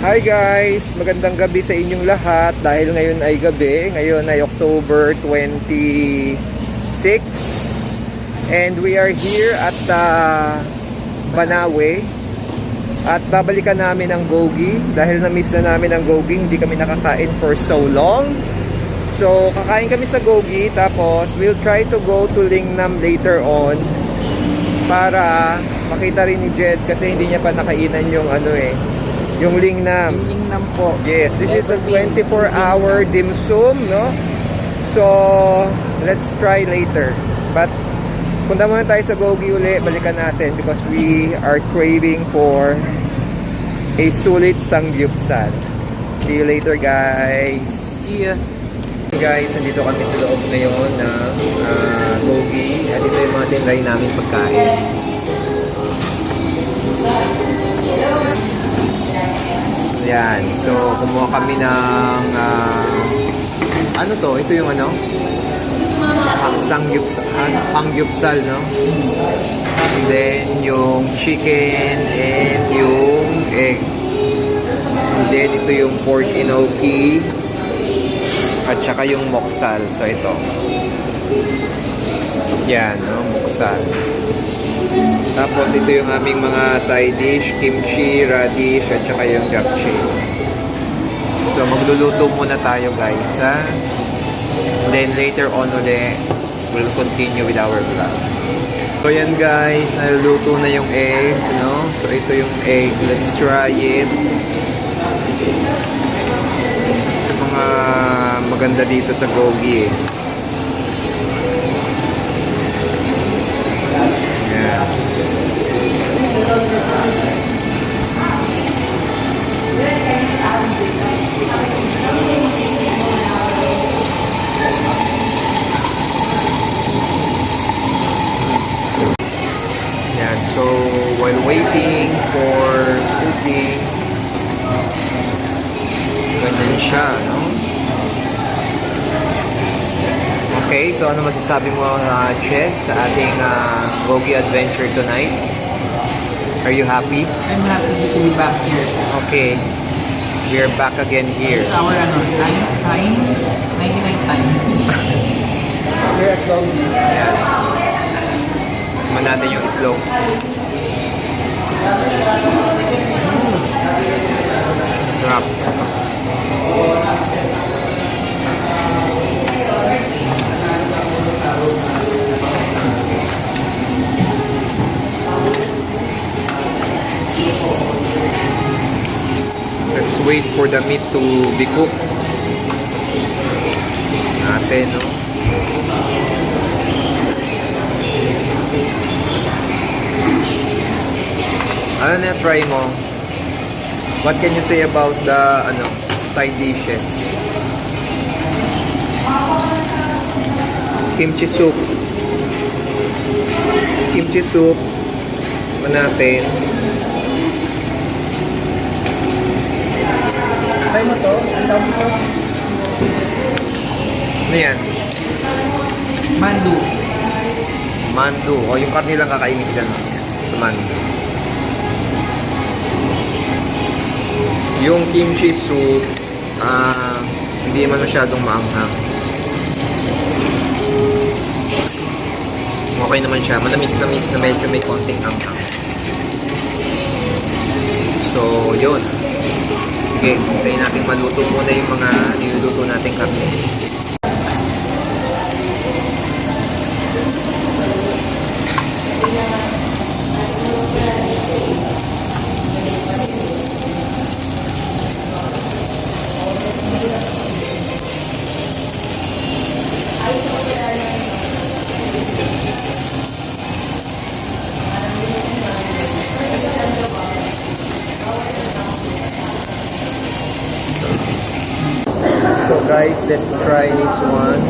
Hi guys! Magandang gabi sa inyong lahat dahil ngayon ay gabi. Ngayon ay October 26 and we are here at Banawe at babalikan namin ang Gogi dahil na-miss na namin ang Gogi. Hindi kami nakakain for so long. So kakain kami sa Gogi tapos we'll try to go to Lingnam later on para makita rin ni Jed kasi hindi niya pa nakainan yung yung Lingnam. Yung Lingnam po. Yes, this is a 24-hour dim sum, no? So, let's try later. But, punta muna tayo sa Gogi uli, balikan natin because we are craving for a sulit sangyupsal. See you later, guys. See ya. Guys, nandito kami sa loob ngayon ng Gogi. At ito yung mga tinry namin pagkain. Yan. So, kumuha kami ng ano to? Ito yung Sangyupsal, no? And then, yung chicken and yung egg. And then, ito yung pork inoki at saka yung moksal. So, ito. Yan, no? Moksal. Tapos ito yung aming mga side dish, kimchi, radish, at saka yung japchae. So magluluto muna tayo guys, ha? Then later on ulit, we'll continue with our vlog. So yan guys, naluluto na yung egg, no? So ito yung egg, let's try it. Sa mga maganda dito sa Gogi eh. So, while waiting for cooking, ganyan siya, no? Okay, so ano masasabi mo, Ched, sa ating Gogi adventure tonight? Are you happy? I'm happy to be back here. Okay, we are back again here. It's our time, 99 time. We're at Gogi. Ayan. Tikman natin yung itlog. Sarap. Let's wait for the meat to be cooked. Natin, no? Ano na try mo? What can you say about the side dishes? Kimchi soup. Kimchi soup. Natin. Try mo to? Ang tawag mo? Ano yan? Mandu. Mandu. O yung karne lang kakainin dyan sa mandu. Yung kimchi soup, hindi naman masyadong maanghang. Okay naman siya. Manamis-namis na medyo may konting anghang. So, yun. Sige, hintayin natin maluto muna yung mga niluluto natin karne. So guys, let's try this one.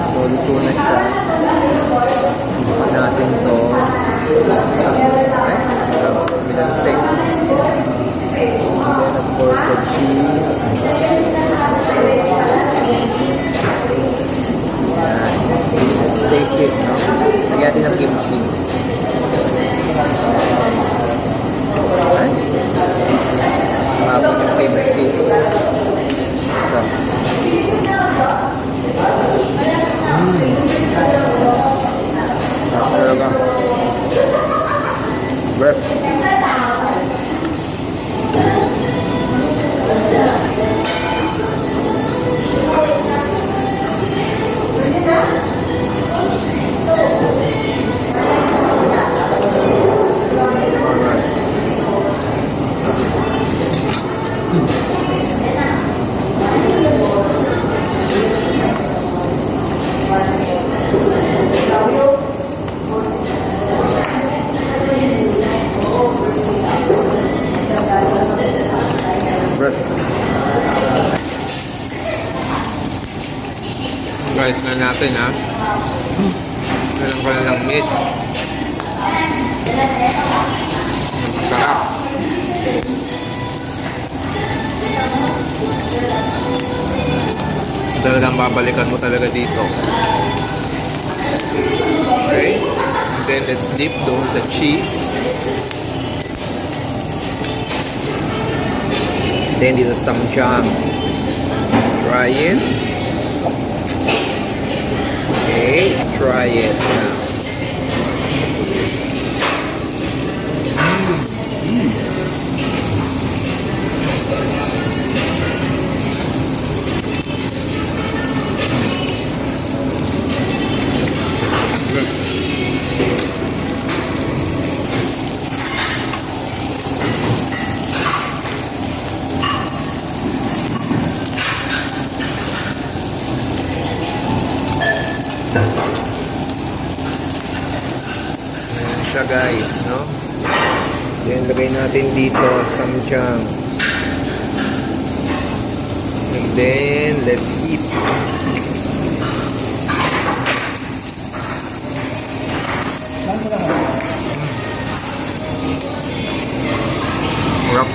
So luto na siya. Bukan natin to. Milansik. And then of course the cheese. Let's taste it, no? Lagyan natin ng kimchi. Right? Burp. Guys, na natin ha. Meron ko na lang meat. Sarap. Talagang babalikan mo talaga dito. Okay. And then let's dip doon sa cheese. Then dito some jam. Try it. Okay, try it now. Ayan siya guys, no? Then lagay natin dito samjang. And then let's eat. Sarap.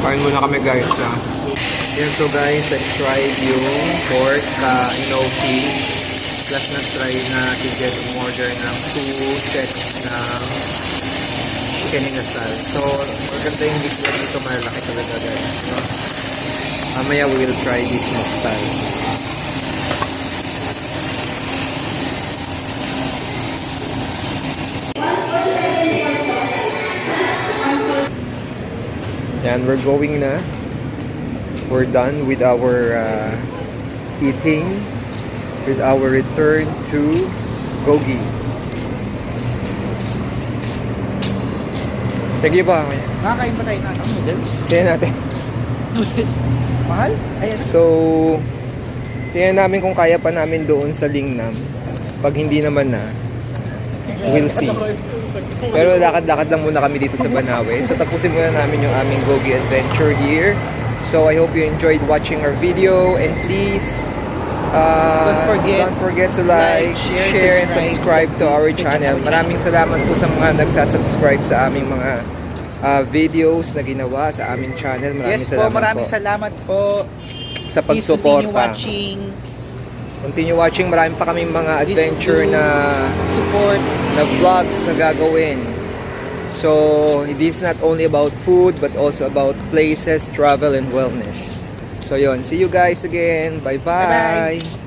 Kain muna kami guys ha. Yan, so guys, I tried yung pork gnocchi. Plus na-try na get order ng 2 sets ng chicken inasal. So, maganda yung liquid dito, malaki talaga guys. No? Mamaya we will try this next time. And we're going na. We're done with our eating, with our return to Gogi. Sige ba? Nakakain pa tayo ng noodles. Tingnan natin. Noodles. Mahal? Ayan. So, tingnan namin kung kaya pa namin doon sa Lingnam. Pag hindi naman na, we'll see. Pero lakad-lakad lang muna kami dito sa Banawe. So tapusin muna namin yung aming Gogi adventure here. So I hope you enjoyed watching our video. And please, don't forget to like, share, and subscribe to our channel. Maraming salamat po sa mga nagsasubscribe sa aming mga videos na ginawa sa aming channel. Maraming salamat po sa Please continue pagsuporta. watching. Continue watching. Marami pa kaming mga adventure na support na vlogs na gagawin. So, this is not only about food but also about places, travel, and wellness. So, yun. See you guys again. Bye-bye. Bye-bye.